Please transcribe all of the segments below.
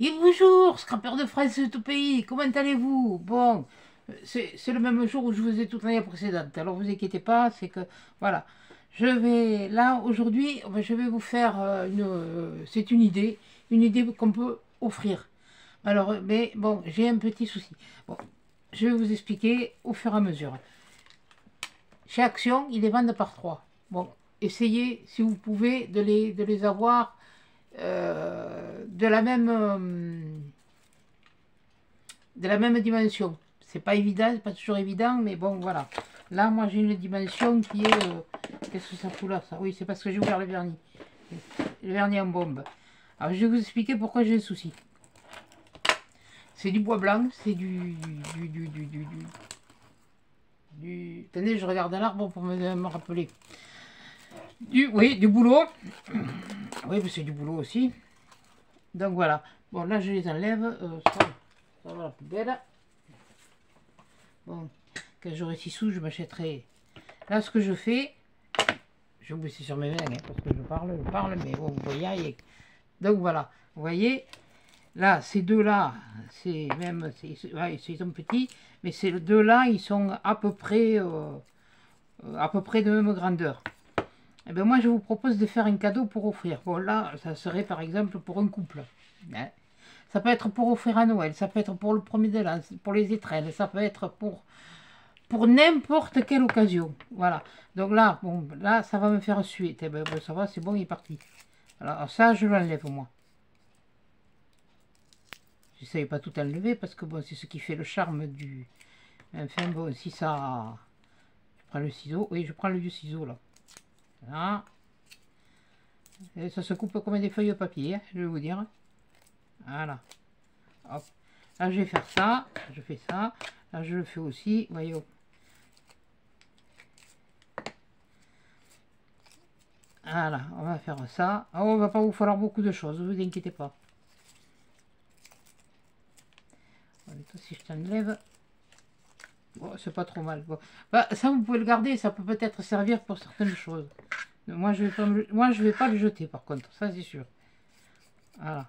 Et bonjour, scrapper de fraises de tout pays, comment allez-vous? Bon, c'est le même jour où je vous ai toute l'année précédente, alors vous inquiétez pas, c'est que, voilà. Je vais, là, aujourd'hui, je vais vous faire c'est une idée qu'on peut offrir. Alors, mais bon, j'ai un petit souci. Bon, je vais vous expliquer au fur et à mesure. Chez Action, ils les vendent par trois. Bon, essayez, si vous pouvez, de les avoir de la même dimension. C'est pas évident, c'est pas toujours évident, mais bon, voilà. Là, moi, j'ai une dimension qui est... qu'est-ce que ça fout là, ça? Oui, c'est parce que j'ai ouvert le vernis. Le vernis en bombe. Alors, je vais vous expliquer pourquoi j'ai un souci. C'est du bois blanc, c'est Attendez, je regarde l'arbre pour me rappeler. Oui, du boulot. Oui, c'est du boulot aussi. Donc, voilà. Bon, là, je les enlève. Ça va la poubelle. Bon, quand j'aurai 6 sous, je m'achèterai. Là, ce que je fais, je vais baisser sur mes mains, hein, parce que je parle, mais bon, vous voyez. Donc voilà, vous voyez, là, ces deux-là, c'est même, ouais, ils sont petits, mais ces deux-là, ils sont à peu près de même grandeur. Et bien moi, je vous propose de faire un cadeau pour offrir. Bon, là, ça serait par exemple pour un couple. Hein. Ça peut être pour offrir à Noël, ça peut être pour le premier de l'an, pour les étrennes, ça peut être pour n'importe quelle occasion. Voilà. Donc là, bon, là, ça va me faire suer. Eh ben, ça va, c'est bon, il est parti. Alors ça, je l'enlève moi. Je ne savais pas tout enlever parce que bon, c'est ce qui fait le charme du... Enfin bon, si ça... Je prends le ciseau. Oui, je prends le vieux ciseau là. Voilà. Et ça se coupe comme des feuilles de papier, hein, je vais vous dire. Voilà. Hop. Là, je vais faire ça. Je fais ça. Là, je le fais aussi. Voyons. Voilà, on va faire ça. Oh, on va pas vous falloir beaucoup de choses, ne vous inquiétez pas. Voilà, si je t'enlève, bon, c'est pas trop mal. Bon. Bah, ça, vous pouvez le garder, ça peut peut-être servir pour certaines choses. Moi, je vais pas le jeter, par contre, ça c'est sûr. Voilà.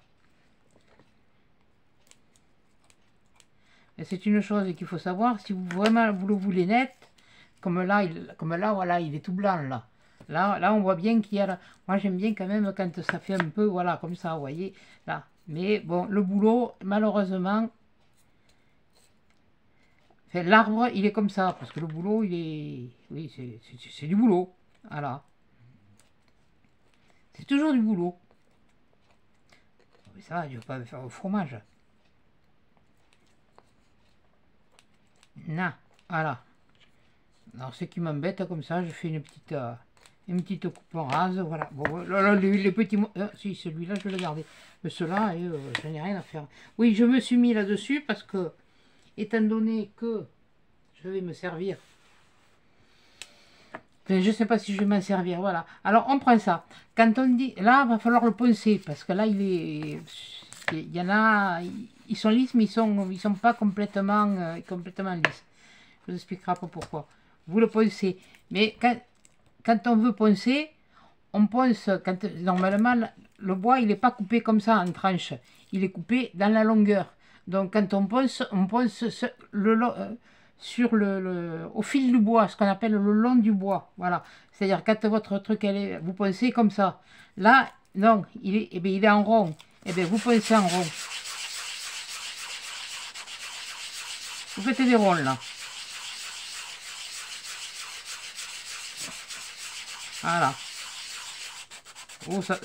Et c'est une chose qu'il faut savoir, si vous vraiment vous le voulez net, comme là, voilà, il est tout blanc là. Là, on voit bien qu'il y a... Moi, j'aime bien quand même quand ça fait un peu, voilà, comme ça, vous voyez, là. Mais bon, le boulot, malheureusement... Enfin, l'arbre, il est comme ça, parce que le boulot, il est... Oui, c'est du boulot. Voilà. C'est toujours du boulot. Mais ça va, je ne vais pas faire au fromage. Non, voilà. Alors, ce qui m'embête, comme ça, je fais une petite coupe en rase, voilà. Bon, là, les petits... si, celui-là, je vais le garder. Mais ceux-là, je n'ai rien à faire. Oui, je me suis mis là-dessus parce que, étant donné que je vais me servir... Enfin, je ne sais pas si je vais m'en servir, voilà. Alors, on prend ça. Quand on dit... Là, il va falloir le poncer, parce que là, il y en a... Ils sont lisses, mais ils sont pas complètement, complètement lisses. Je vous expliquerai pas pourquoi. Vous le poncez. Mais quand on veut poncer, on ponce... Normalement, le bois, il n'est pas coupé comme ça en tranches. Il est coupé dans la longueur. Donc, quand on ponce au fil du bois, ce qu'on appelle le long du bois. Voilà. C'est-à-dire, quand votre truc, vous poncez comme ça. Là, non, il est en rond. Eh bien, vous poncez en rond. Vous faites des ronds, là. Voilà. Oh, ça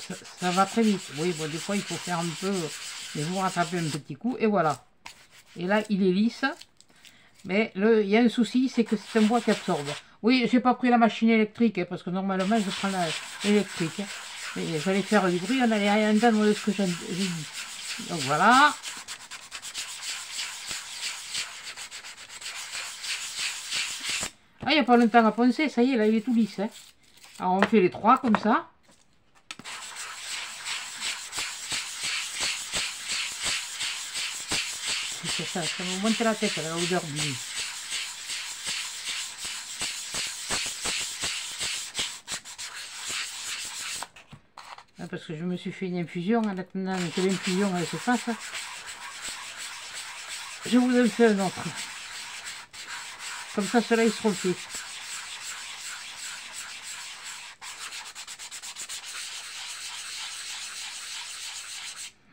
va très vite. Oui, bon, des fois, il faut faire un peu... Mais vous rattrapez un petit coup, et voilà. Et là, il est lisse. Mais il y a un souci, c'est que c'est un bois qui absorbe. Oui, j'ai pas pris la machine électrique, hein, parce que normalement, je prends l'électrique. Hein. J'allais faire du bruit, on allait rien entendre de ce que j'ai dit. Donc voilà. Ah, il n'y a pas longtemps à poncer, ça y est, là, il est tout lisse. Hein. Alors, on fait les trois comme ça. Ça me monte la tête, la odeur du... Parce parce que je me suis fait une infusion. En attendant que l'infusion elle se fasse, je vous en fais un autre. Comme ça, ceux-là, ils seront faits.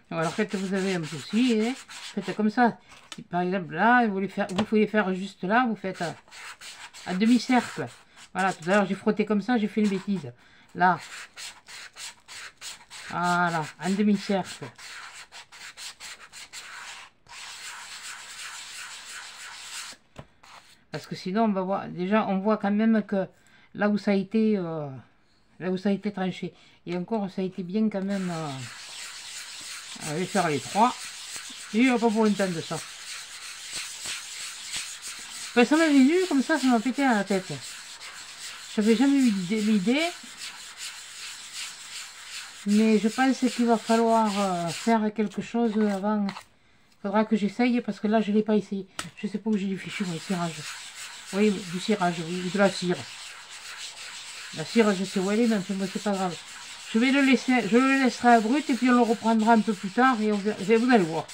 Alors, quand vous avez un souci, hein, faites comme ça. Si, par exemple, là, vous pouvez faire juste là, vous faites un demi-cercle. Voilà, tout à l'heure, j'ai frotté comme ça, j'ai fait une bêtise. Là. Voilà, un demi-cercle. Parce que sinon, on va voir, déjà, on voit quand même que là où ça a été, tranché, et encore, ça a été bien quand même. Je vais faire les 3. Et on va pas pour une tonne de ça. Ben, ça m'avait venu comme ça m'a pété à la tête. J'avais jamais eu l'idée. Mais je pense qu'il va falloir faire quelque chose avant. Il faudra que j'essaye parce que là, je ne l'ai pas essayé. Je sais pas où j'ai les fichus, moi, cirage. Oui, du cirage, oui, de la cire. La cire, je sais où elle est, mais moi, c'est pas grave. Je vais le laisser, je le laisserai à brut et puis on le reprendra un peu plus tard et vous allez voir.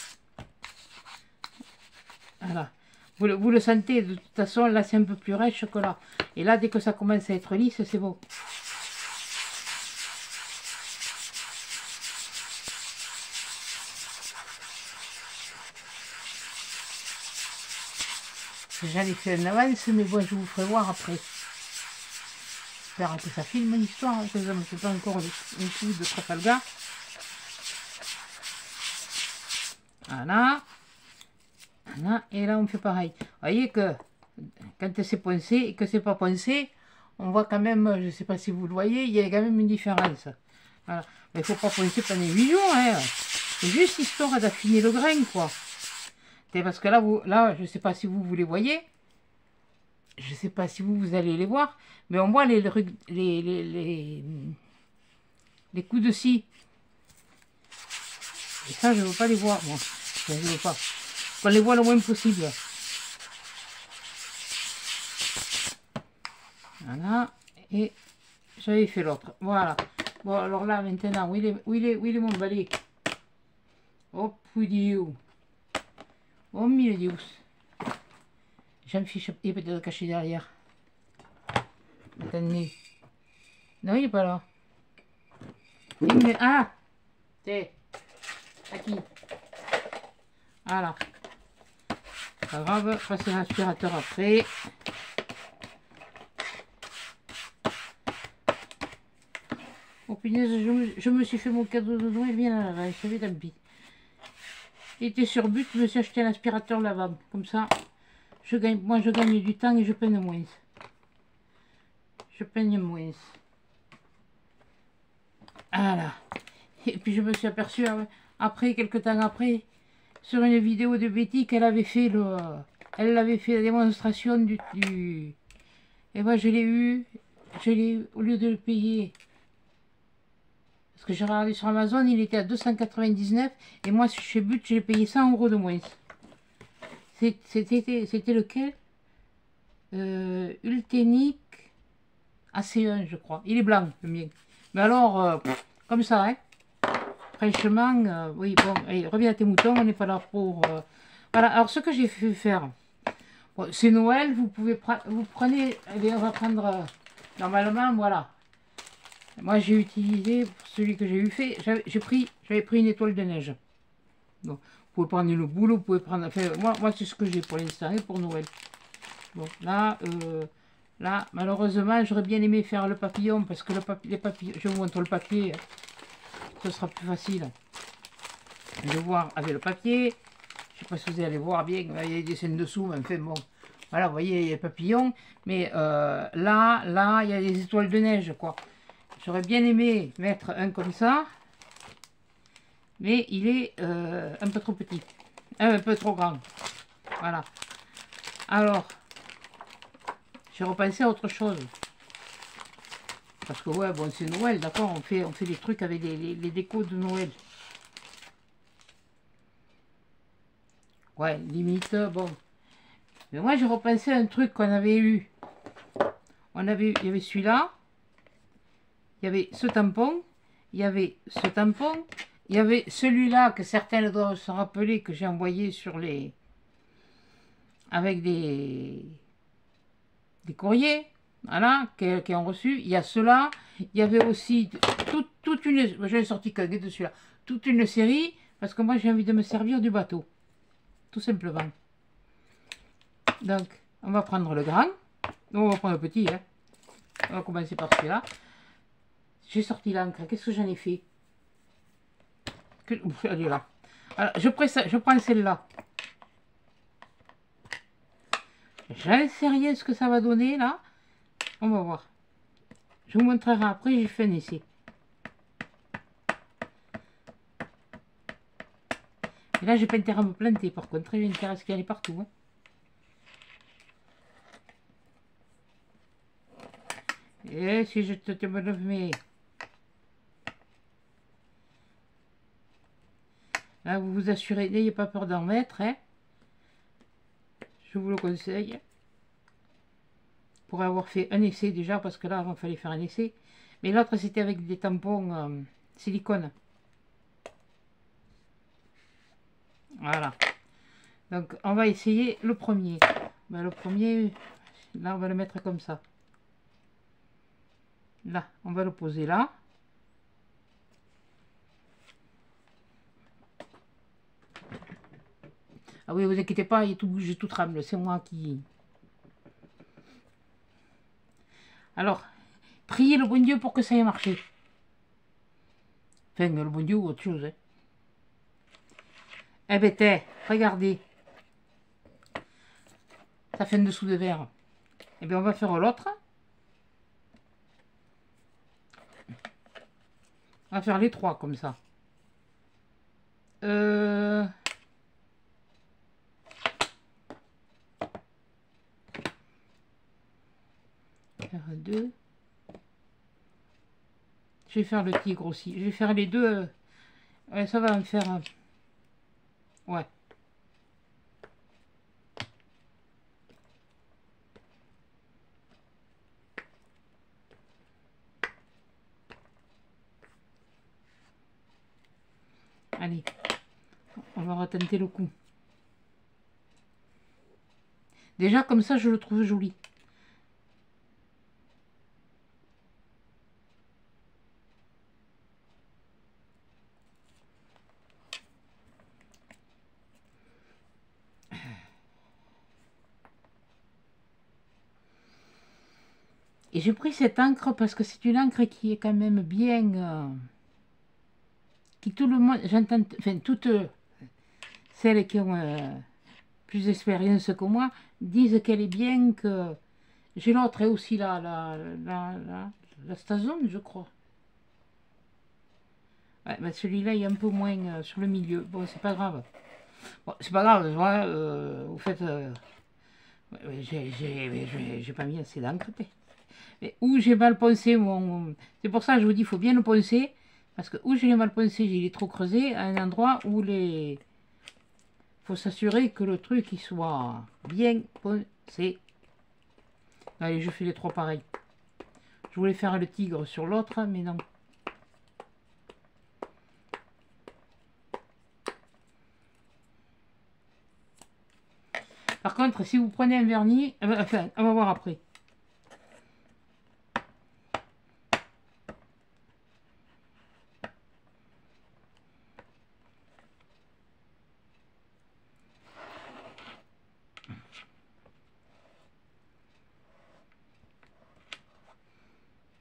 Voilà. Vous le sentez, de toute façon, là c'est un peu plus rêche que là. Et là, dès que ça commence à être lisse, c'est bon. J'en ai fait un avance, mais bon, je vous ferai voir après. J'espère que ça filme l'histoire, que je ne me fais pas encore un coup de Trafalgar. Voilà. Voilà. Et là, on fait pareil. Vous voyez que quand c'est poncé et que c'est pas poncé, on voit quand même, je ne sais pas si vous le voyez, il y a quand même une différence. Voilà. Mais il ne faut pas poncer pendant 8 jours. Hein. C'est juste histoire d'affiner le grain, quoi. Et parce que là, je ne sais pas si vous les voyez. Je ne sais pas si vous allez les voir. Mais on voit les coups de scie. Et ça, je ne veux pas les voir, moi. Je ne veux pas. Qu'on les voit le moins possible. Voilà. Et j'avais fait l'autre. Voilà. Bon, alors là, maintenant, où il est mon balai? Oh, pudiou. Oh, mille dios. J'en fiche. Il est peut-être caché derrière. Attendez. Non, il n'est pas là. Ah! C'est. À qui? Voilà. Pas grave, passer l'aspirateur après. Oh punaise, je me suis fait mon cadeau de Noël bien à la je vais tant pis. Il était sur but, je me suis acheté un aspirateur lavable. Comme ça, moi je gagne du temps et je peine moins. Je peigne moins. Voilà. Et puis je me suis aperçu après, quelques temps après, sur une vidéo de Betty qu'elle avait fait elle avait fait la démonstration du et moi je l'ai eu, au lieu de le payer. Parce que j'ai regardé sur Amazon, il était à 299 et moi chez But, j'ai payé 100 € de moins. C'était lequel? Ultenic AC1, je crois. Il est blanc, le mien. Mais alors, comme ça, hein. Franchement, oui, bon, allez, reviens à tes moutons, on n'est pas là pour... Voilà, alors ce que j'ai fait faire, bon, c'est Noël, vous prenez, eh bien, on va prendre, normalement, voilà. Moi, j'ai utilisé, celui que j'ai eu fait, j'avais pris une étoile de neige. Donc, vous pouvez prendre le boulot, vous pouvez prendre, enfin, moi c'est ce que j'ai pour l'instant, et pour Noël. Bon, là, malheureusement, j'aurais bien aimé faire le papillon, parce que les papillons, je vous montre le papier, ce sera plus facile de voir avec le papier. Je ne sais pas si vous allez voir bien, il y a des dessins dessous, mais enfin bon, voilà, vous voyez, il y a les papillons, mais là, il y a des étoiles de neige, quoi. J'aurais bien aimé mettre un comme ça, mais il est un peu trop petit, un peu trop grand. Voilà. Alors, j'ai repensé à autre chose. Parce que ouais, bon, c'est Noël, d'accord, on fait des trucs avec les décos de Noël. Ouais, limite, bon. Mais moi, j'ai repensé à un truc qu'on avait eu. Il y avait celui-là. Il y avait ce tampon. il y avait ce tampon, il y avait celui-là que certains doivent se rappeler que j'ai envoyé sur les... avec des courriers, voilà, qui ont reçu. Il y a cela, il y avait aussi toute une... J'en ai sorti que de celui-là. Toute une série, parce que moi j'ai envie de me servir du bateau. Tout simplement. Donc, on va prendre le grand. On va prendre le petit, hein. On va commencer par celui-là. J'ai sorti l'encre. Qu'est-ce que j'en ai fait? Elle est là. Alors, je prends celle-là. J'en sais rien ce que ça va donner, là. On va voir. Je vous montrerai après, j'ai fait un essai. Et là, j'ai pas intérêt à me planter, par contre. J'ai intérêt à ce qu'il y ait partout, hein. Et si je te me lève mes... Là, vous vous assurez, n'ayez pas peur d'en mettre, hein. Je vous le conseille. Pour avoir fait un essai déjà, parce que là, il fallait faire un essai. Mais l'autre, c'était avec des tampons silicone. Voilà. Donc, on va essayer le premier. Ben, le premier, là, on va le mettre comme ça. Là, on va le poser là. Ah oui, vous inquiétez pas, il tout bouge, tout tremble. C'est moi qui... Alors, priez le bon Dieu pour que ça ait marché. Enfin, le bon Dieu ou autre chose. Hein. Eh ben, regardez. Ça fait un dessous de verre. Eh bien, on va faire l'autre. On va faire les trois comme ça. Faire deux. Je vais faire le tigre aussi. Je vais faire les deux. Ouais, ça va me faire... Ouais. Allez. On va retenter le coup. Déjà, comme ça, je le trouve joli. Et j'ai pris cette encre parce que c'est une encre qui est quand même bien... qui tout le monde... J'entends... Enfin, toutes celles qui ont plus d'expérience que moi disent qu'elle est bien, que... J'ai l'autre aussi, la Stazone, je crois. Ouais, ben celui-là, il est un peu moins sur le milieu. Bon, c'est pas grave. Bon, c'est pas grave, vous faites... ouais, j'ai pas mis assez d'encre. Mais où j'ai mal poncé mon... C'est pour ça que je vous dis, il faut bien le poncer. Parce que où j'ai mal poncé, j'ai trop creusé à un endroit où les... faut s'assurer que le truc il soit bien poncé. Allez, je fais les trois pareils. Je voulais faire le tigre sur l'autre, mais non. Par contre, si vous prenez un vernis, enfin, on va voir après.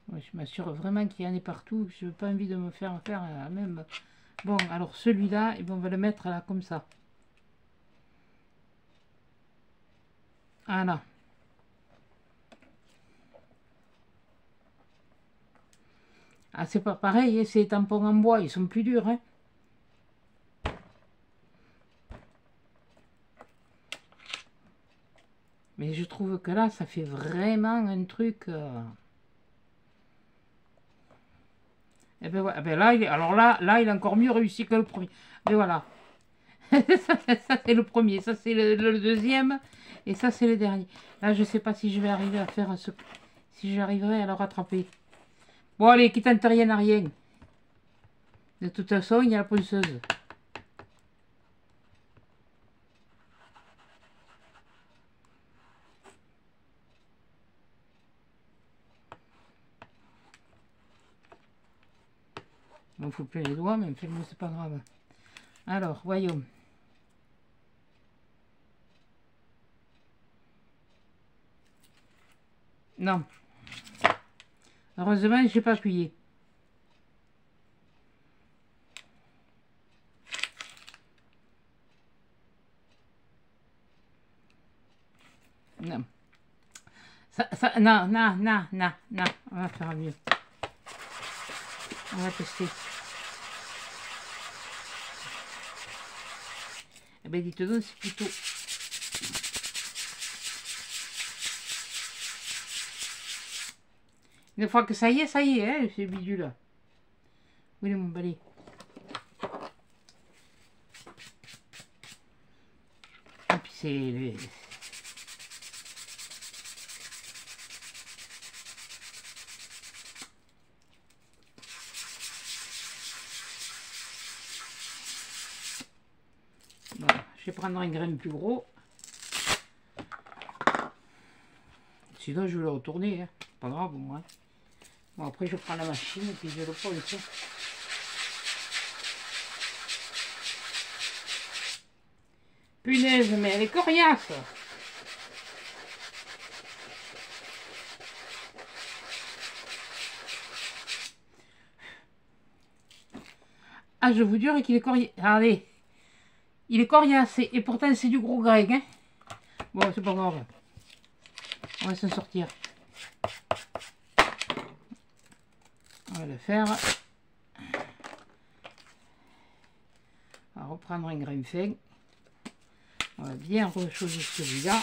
Ouais, je m'assure vraiment qu'il y en ait partout. Je n'ai pas envie de me faire la même. Bon, alors celui-là, on va le mettre là comme ça. Voilà. Ah, c'est pas pareil, hein, ces tampons en bois, ils sont plus durs. Hein. Mais je trouve que là, ça fait vraiment un truc... Et ben, ouais, ben là, alors là, il a encore mieux réussi que le premier. Mais voilà. ça c'est le premier, ça c'est le deuxième, et ça c'est le dernier. Là, je sais pas si je vais arriver à faire ce... Si j'arriverai à le rattraper. Bon, allez, qui tente rien à rien. De toute façon, il y a la ponceuse. Bon, faut plus les doigts, mais bon, c'est pas grave. Alors, voyons. Non. Heureusement, j'ai pas appuyé. Non. Non, non, non, non, non. On va faire mieux. On va tester. Eh bien, dites donc, c'est plutôt... Une fois que ça y est, hein, c'est bidule. Où est mon balai? Et puis c'est... Voilà, je vais prendre un grain plus gros. Sinon, je vais le retourner. Hein. Pas grave, moi. Bon, après, je prends la machine et puis je le ponce. Punaise, mais elle est coriace. Ah, je vous jure qu'il est coriace. Allez. Il est coriace et pourtant c'est du gros grec. Hein. Bon, c'est pas grave. On va s'en sortir. On va le faire. On va reprendre un grain fin. On va bien rechauffer celui-là.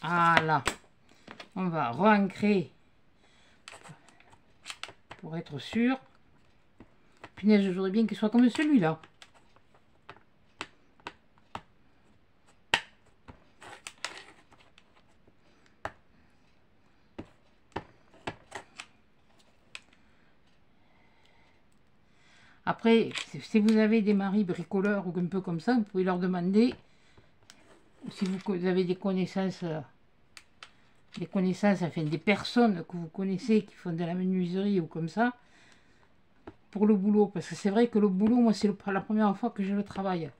Voilà. On va re-ancrer pour être sûr. Punaise, je voudrais bien qu'il soit comme celui-là. Après, si vous avez des maris bricoleurs ou un peu comme ça, vous pouvez leur demander, si vous avez des connaissances, enfin des personnes que vous connaissez qui font de la menuiserie ou comme ça, pour le boulot. Parce que c'est vrai que le boulot, moi, c'est la première fois que je le travaille.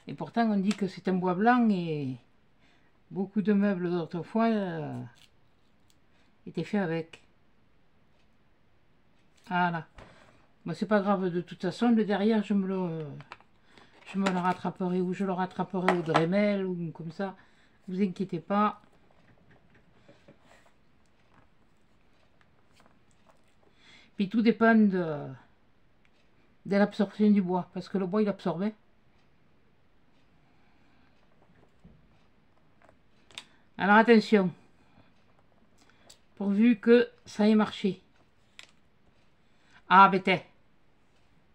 Et pourtant, on dit que c'est un bois blanc et beaucoup de meubles d'autrefois étaient faits avec. Voilà. Bon, c'est pas grave, de toute façon, le derrière, je me le rattraperai, ou je le rattraperai au Dremel, ou comme ça. Vous inquiétez pas. Puis tout dépend de l'absorption du bois, parce que le bois, il absorbait. Alors attention, pourvu que ça ait marché. Ah, bêtez.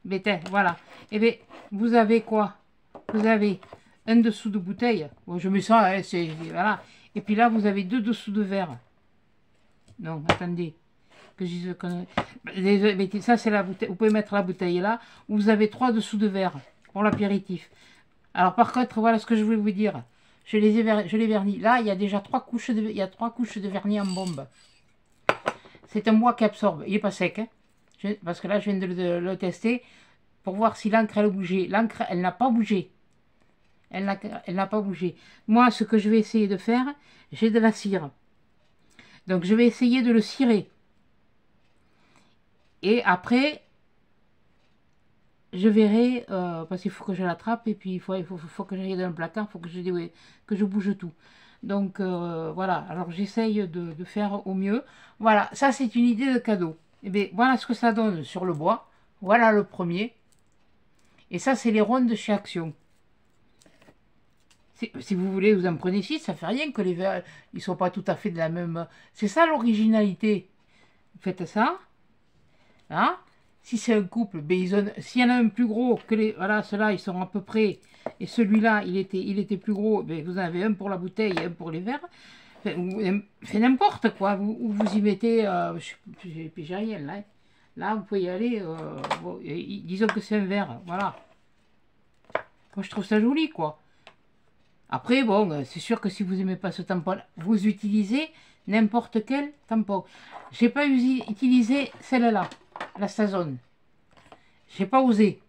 Bêtez, voilà. Et bien, vous avez quoi? Vous avez un dessous de bouteille. Bon, je mets ça, hein, c'est... Voilà. Et puis là, vous avez deux dessous de verre. Non, attendez. Que je dise que... Ça, c'est la bouteille. Vous pouvez mettre la bouteille là. Vous avez trois dessous de verre pour l'apéritif. Alors, par contre, voilà ce que je voulais vous dire. Je les vernis. Là, il y a déjà trois couches de vernis en bombe. C'est un bois qui absorbe. Il n'est pas sec, hein. Parce que là, je viens de le tester pour voir si l'encre, elle a bougé. L'encre, elle n'a pas bougé. Elle n'a pas bougé. Moi, ce que je vais essayer de faire, j'ai de la cire. Donc, je vais essayer de le cirer. Et après, je verrai, parce qu'il faut que je l'attrape, et puis il faut que j'aille dans le placard, il faut que je bouge tout. Donc, voilà. Alors, j'essaye de faire au mieux. Voilà, ça, c'est une idée de cadeau. Et bien, voilà ce que ça donne sur le bois. Voilà le premier. Et ça, c'est les rondes de chez Action. Si vous voulez, vous en prenez 6, ça fait rien que les verres, ils ne sont pas tout à fait de la même... C'est ça l'originalité. Vous faites ça. Là. si c'est un couple, ben s'il y en a un plus gros que les, voilà, ceux-là, ils sont à peu près, et celui-là, il était plus gros, ben vous en avez un pour la bouteille et un pour les verres. Fait n'importe quoi, vous y mettez, j'ai rien là. Là, vous pouvez y aller, bon, disons que c'est un verre, voilà. Moi, je trouve ça joli, quoi. Après, bon, c'est sûr que si vous n'aimez pas ce tampon, vous utilisez n'importe quel tampon. J'ai pas utilisé celle-là, la Sazone. J'ai pas osé.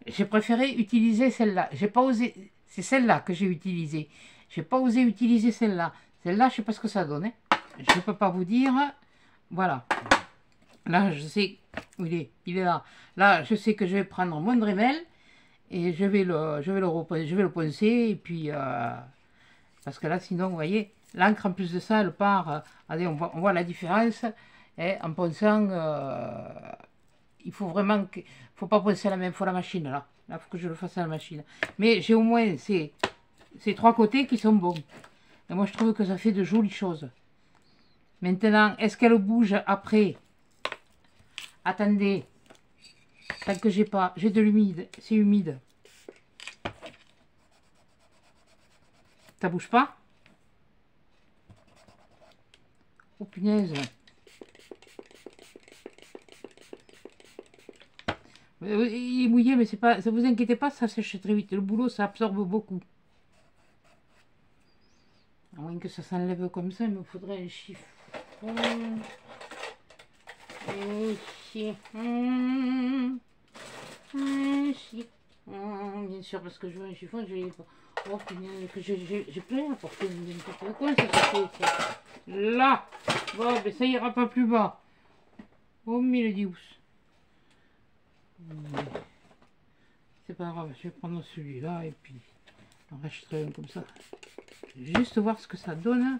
J'ai préféré utiliser celle-là. J'ai pas osé. C'est celle-là que j'ai utilisée. J'ai pas osé utiliser celle-là. Celle-là, je sais pas ce que ça donne. Hein. Je peux pas vous dire. Voilà. Là, je sais où il est. Il est là. Là, je sais que je vais prendre mon Dremel et je vais le poncer et puis parce que là, sinon, vous voyez, l'encre en plus de ça, elle part. Allez, on voit la différence. Et en ponçant, il faut vraiment que, faut pas poncer à la même fois la machine là. Là, il faut que je le fasse à la machine. Mais j'ai au moins ces trois côtés qui sont bons. Et moi, je trouve que ça fait de jolies choses. Maintenant, est-ce qu'elle bouge après? Attendez. Tant que j'ai de l'humide. C'est humide. Ça bouge pas? Oh punaise. Il est mouillé, mais c'est pas. Ça vous inquiétez pas, ça sèche très vite. Le boulot, ça absorbe beaucoup. À moins que ça s'enlève comme ça, il me faudrait un chiffon. Un chiffon. Bien sûr, parce que je veux un chiffon, je l'ai pas. Oh punaise, que j'ai plein à porter. Quoi ça se fait ça? Là. Bon, mais ça ira pas plus bas. Oh, mille dious. C'est pas grave, je vais prendre celui-là et puis j'en rachèterai un comme ça. Je vais juste voir ce que ça donne.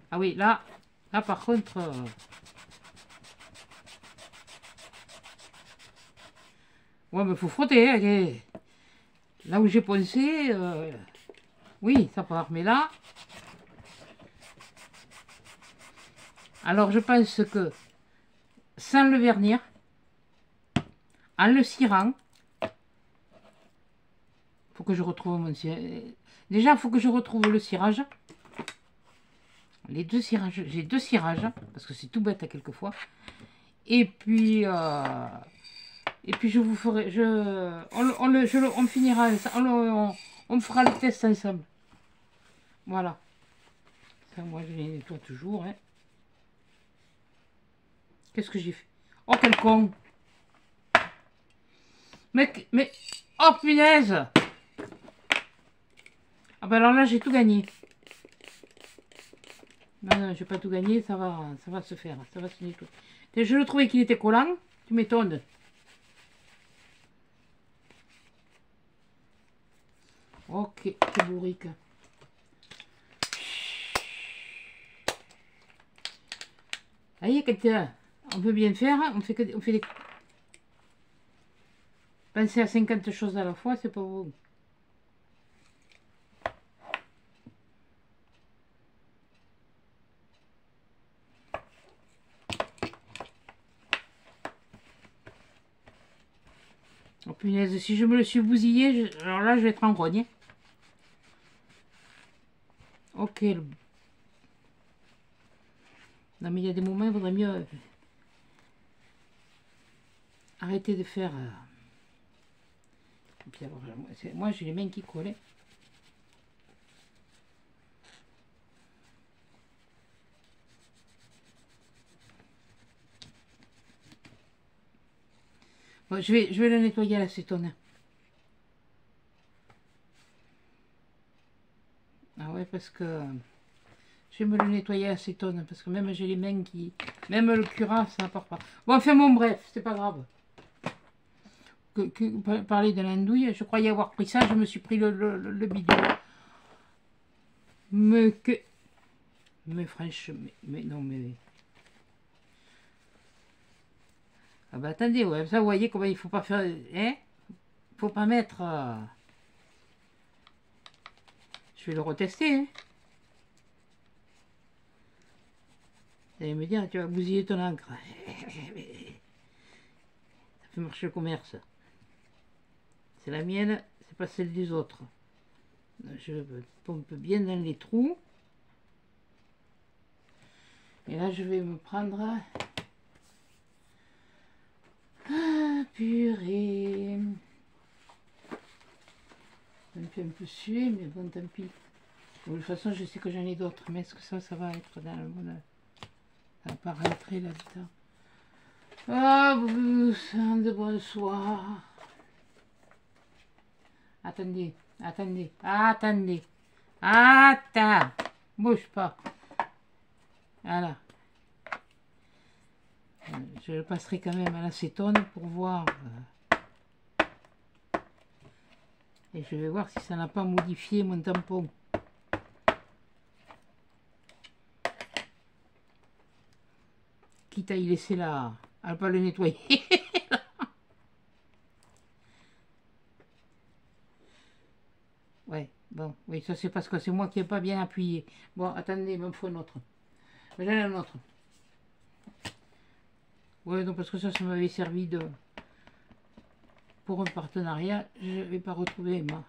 Ah oui, là par contre... ouais, mais faut frotter. Hein, là où j'ai poncé, oui, ça part. Mais là... Alors, je pense que sans le vernir, en le cirant, faut que je retrouve mon cirage. Déjà, il faut que je retrouve le cirage. Les deux cirages. J'ai deux cirages, parce que c'est tout bête à quelquefois. Et puis je vous ferai... on finira... On fera le test ensemble. Voilà. Ça, moi, je les nettoie toujours. Hein. Qu'est-ce que j'ai fait? Oh, quel con! Mais... Oh, punaise! Ah ben alors là, j'ai tout gagné. Non, non, j'ai pas tout gagné, ça va se faire, ça va se nettoyer. Je le trouvais qu'il était collant, tu m'étonnes. Ok, c'est bourrique. Vous voyez, quand on peut bien faire, on fait des... Penser à 50 choses à la fois, c'est pas bon. Oh punaise, si je me le suis bousillé, alors là je vais être en grogne. Ok. Non mais il y a des moments, il vaudrait mieux arrêter de faire... Et puis alors, moi j'ai les mains qui collaient. Bon, je vais le nettoyer à l'acétone. Ah ouais, parce que je vais me le nettoyer à l'acétone, parce que même j'ai les mains qui... Même le cuirasse, ça n'apporte pas. Bon, enfin bon, bref, c'est pas grave. Parler de l'andouille, je croyais avoir pris ça, je me suis pris le bidon. Mais franchement, mais non, mais... Ah bah attendez, ouais, ça vous voyez comment il faut pas faire... Hein? Faut pas mettre... Je vais le retester, hein. Vous allez me dire, tu vas bousiller ton encre. Ça fait marcher le commerce. C'est la mienne, c'est pas celle des autres. Je pompe bien dans les trous. Et là, je vais me prendre... Ah, purée. Ça me fait un peu suer, mais bon, tant pis. De toute façon, je sais que j'en ai d'autres. Mais est-ce que ça va être dans le bon... Ça va pas rentrer là-dedans. Ah, de bonsoir. Attendez, attendez, attendez. Attends. Bouge pas. Voilà. Je le passerai quand même à l'acétone pour voir. Et je vais voir si ça n'a pas modifié mon tampon. Quitte à y laisser là, à ne pas le nettoyer. Ouais, bon, oui, ça c'est parce que c'est moi qui n'ai pas bien appuyé. Bon, attendez, il me faut un autre. J'en ai un autre. Ouais, non, parce que ça m'avait servi de... Pour un partenariat, je ne vais pas retrouver moi.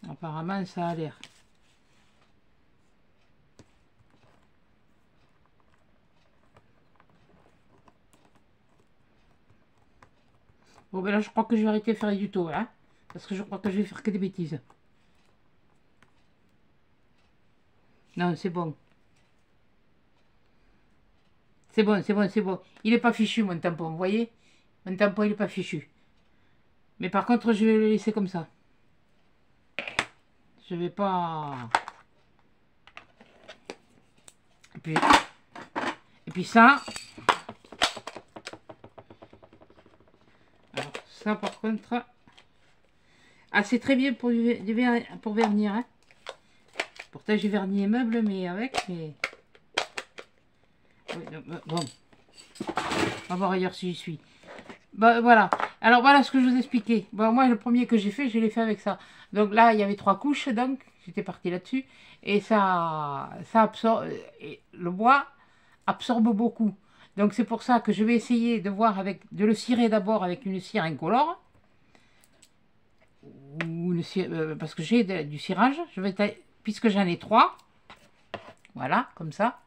Apparemment, ça a l'air. Bon, ben là, je crois que je vais arrêter de faire du tout, hein, parce que je crois que je vais faire que des bêtises. Non, c'est bon. C'est bon, c'est bon, c'est bon. Il n'est pas fichu, mon tampon, vous voyez? Mon tampon, il n'est pas fichu. Mais par contre, je vais le laisser comme ça. Je vais pas... Et puis ça... Alors, ça, par contre... Ah, c'est très bien pour vernir, hein. Pourtant, j'ai verni les meubles, mais avec, mais... Oui, bon. On va voir ailleurs si j'y suis. Bah, voilà. Alors, voilà ce que je vous expliquais. Bon, moi, le premier que j'ai fait, je l'ai fait avec ça. Donc là, il y avait 3 couches, donc j'étais partie là-dessus. Et ça absorbe... Le bois absorbe beaucoup. Donc, c'est pour ça que je vais essayer de voir de le cirer d'abord avec une cire incolore. Ou parce que j'ai du cirage. Puisque j'en ai 3. Voilà, comme ça.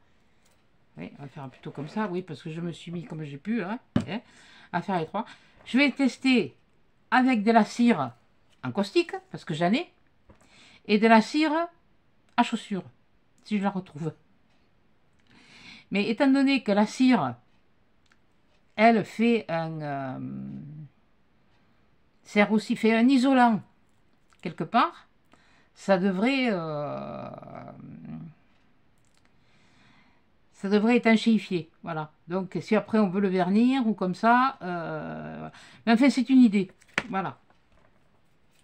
Oui, on va faire plutôt comme ça, oui, parce que je me suis mis comme j'ai pu, hein, à faire les 3. Je vais tester avec de la cire en caustique, parce que j'en ai, et de la cire à chaussures, si je la retrouve. Mais étant donné que la cire, elle fait sert aussi, fait un isolant, quelque part, ça devrait étanchéifier, voilà. Donc, si après on veut le vernir ou comme ça, mais enfin, c'est une idée, voilà.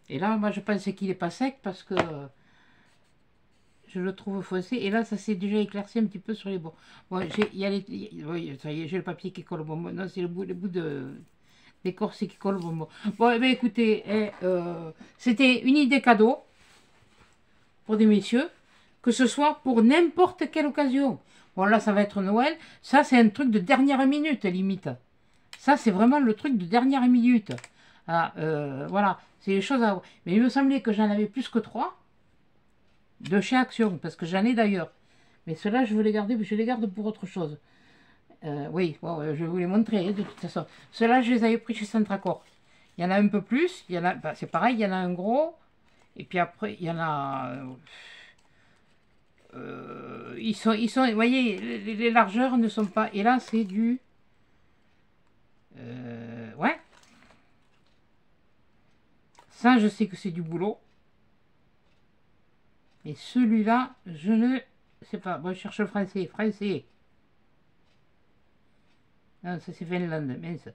Et là, moi, je pense qu'il n'est pas sec parce que je le trouve foncé. Et là, ça s'est déjà éclairci un petit peu sur les bords. Bon, oui, ça y est, j'ai le papier qui colle au bonbon. Non, c'est le bout d'écorce qui colle au bonbon. Bon, eh bien, écoutez, c'était une idée cadeau pour des messieurs, que ce soit pour n'importe quelle occasion. Bon, là, ça va être Noël. Ça, c'est un truc de dernière minute, limite. Ça, c'est vraiment le truc de dernière minute. Ah, voilà, c'est les choses à... Mais il me semblait que j'en avais plus que 3 de chez Action, parce que j'en ai d'ailleurs. Mais ceux-là, je veux les garder, je les garde pour autre chose. Oui, bon, je vais vous les montrer, hein, de toute façon. Ceux-là, je les avais pris chez Centracor. Il y en a un peu plus, il y en a, bah, c'est pareil, il y en a un gros, et puis après, il y en a... ils sont, vous voyez, les largeurs ne sont pas... Et là, c'est du... ouais. Ça, je sais que c'est du boulot. Et celui-là, je ne sais pas. Moi, je cherche le français. Français. Non, ça c'est Finlande. Mince.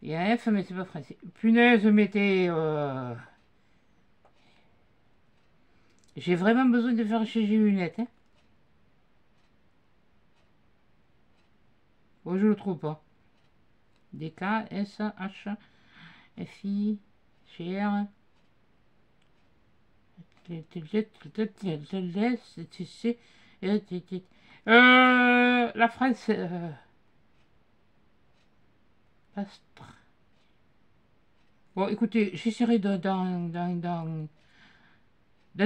Il y a un F, mais c'est pas français. Punaise, mettez... J'ai vraiment besoin de faire chez lunettes. Hein. Bon, je le trouve pas. DK, S, H, FI, GR. La France... Bon, écoutez, j'essaierai d'en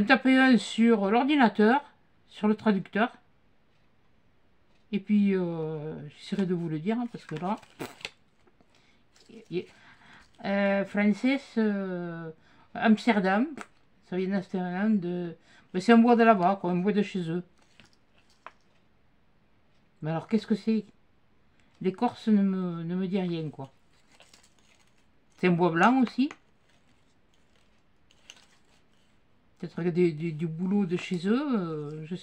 taper un sur l'ordinateur, sur le traducteur. Et puis, j'essaierai de vous le dire, hein, parce que là... Francis, Amsterdam, ça vient d'Amsterdam, c'est un bois de là-bas, quoi, un bois de chez eux. Mais alors, qu'est-ce que c'est? L'écorce ne me dit rien, quoi. C'est un bois blanc aussi. Peut-être du boulot de chez eux, je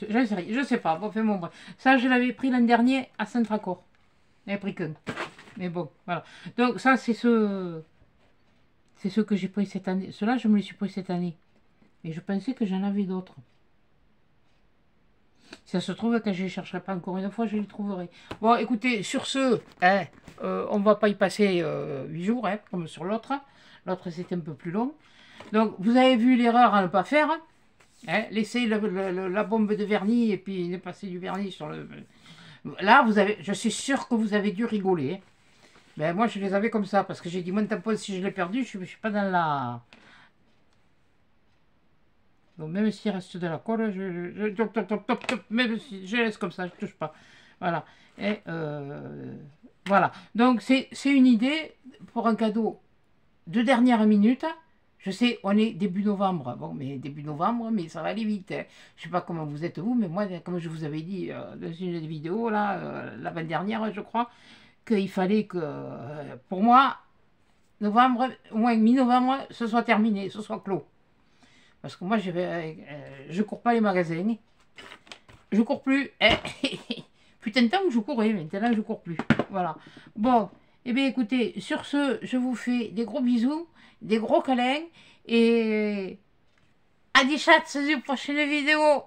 sais pas. Bon, enfin, bon, bref. Ça, je l'avais pris l'an dernier à Saint-Fracor. J'avais pris qu'un. Mais bon, voilà. Donc, ça, c'est ce que j'ai pris cette année. Cela, je me les suis pris cette année. Mais je pensais que j'en avais d'autres. Si ça se trouve, quand je ne les chercherai pas encore une fois, je les trouverai. Bon, écoutez, sur ce, hein, on ne va pas y passer 8 jours, hein, comme sur l'autre. L'autre, c'était un peu plus long. Donc, vous avez vu l'erreur à ne pas faire. Hein, laisser la bombe de vernis et puis ne passer du vernis sur le... Là, je suis sûr que vous avez dû rigoler. Hein. Ben, moi, je les avais comme ça, parce que j'ai dit, mon tampon, si je l'ai perdu, je ne suis pas dans la... Donc, même s'il reste de la colle, même si je laisse comme ça, je ne touche pas. Voilà. Et voilà. Donc, c'est une idée pour un cadeau de dernière minute. Je sais, on est début novembre. Bon, mais début novembre, mais ça va aller vite. Hein. Je ne sais pas comment vous êtes vous, mais moi, comme je vous avais dit dans une vidéo, là, l'avant-dernière, je crois, qu'il fallait que, pour moi, novembre, au moins mi-novembre, ce soit terminé, ce soit clos. Parce que moi, je cours pas les magasins. Je cours plus. Putain de temps que je courais, maintenant je cours plus. Voilà. Bon, eh bien écoutez, sur ce, je vous fais des gros bisous, des gros câlins. Et à des chats, sur une prochaine vidéo.